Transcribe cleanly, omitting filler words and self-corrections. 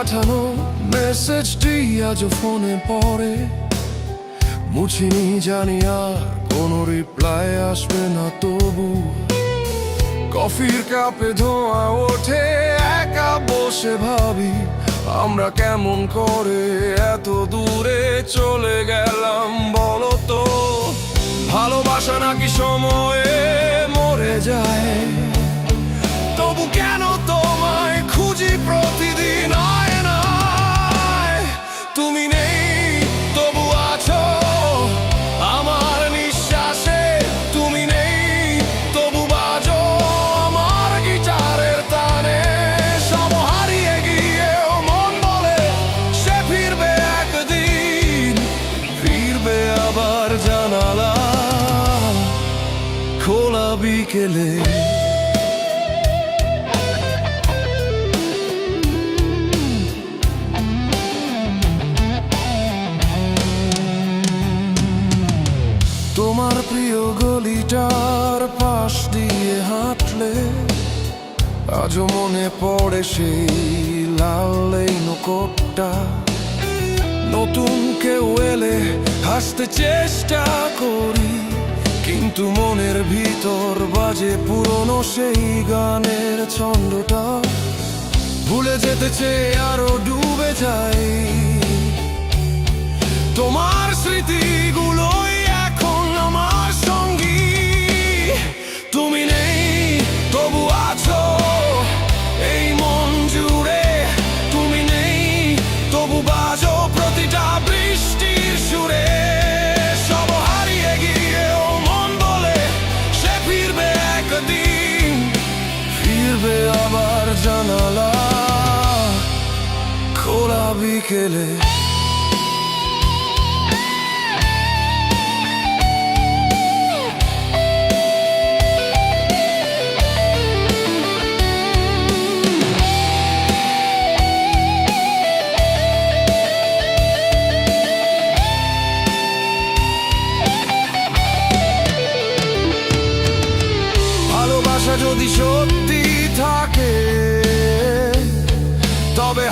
পাঠানো মেসেজটি আজও ফোনে পড়ে, মুছিনি জানি আর কোনো রিপ্লাই আসবে না। তবু কফির কাপে ধোঁয়া ওঠে, একা বসে ভাবি আমরা কেমন করে এত দূরে চলে গেলাম। বলো তো, ভালোবাসা নাকি সময়ে মরে যায়? তবু কেন তোমায় খুঁজি প্রতিদিন আয়নায়? তুমি নেই তবু আছো আমার নিঃশ্বাসে, তুমি নেই তবু বাজো আমার গিটারের তানে। সব হারিয়ে গিয়েও মন বলে সে ফিরবে একদিন, ফিরবে আবার জানালা খোলা বিকেলে। তোমার প্রিয় গলিটার পাশ দিয়ে হাঁটলে আজও মনে পড়ে সেই লাল এই নৌকোটা। নতুন কেউ এলে হাসতে চেষ্টা করি, কিন্তু মনের ভিতর বাজে পুরনো সেই গানের ছন্দটা। ভুলে যেতে চেয়ে আরো ডুবে যাই তোমার স্মৃতিগুলোই এখন আমার সঙ্গী। তুমি নেই তবু আছো এই মন জুড়ে, তুমি নেই তবু বাজো প্রতিটা বৃষ্টির সুরে। সব হারিয়ে গিয়েও মন বলে সে ফিরবে একদিন, ফিরবে আবার জানালা খোলা বিকেলে। ভালোবাসা যদি সত্যি থাকে তবে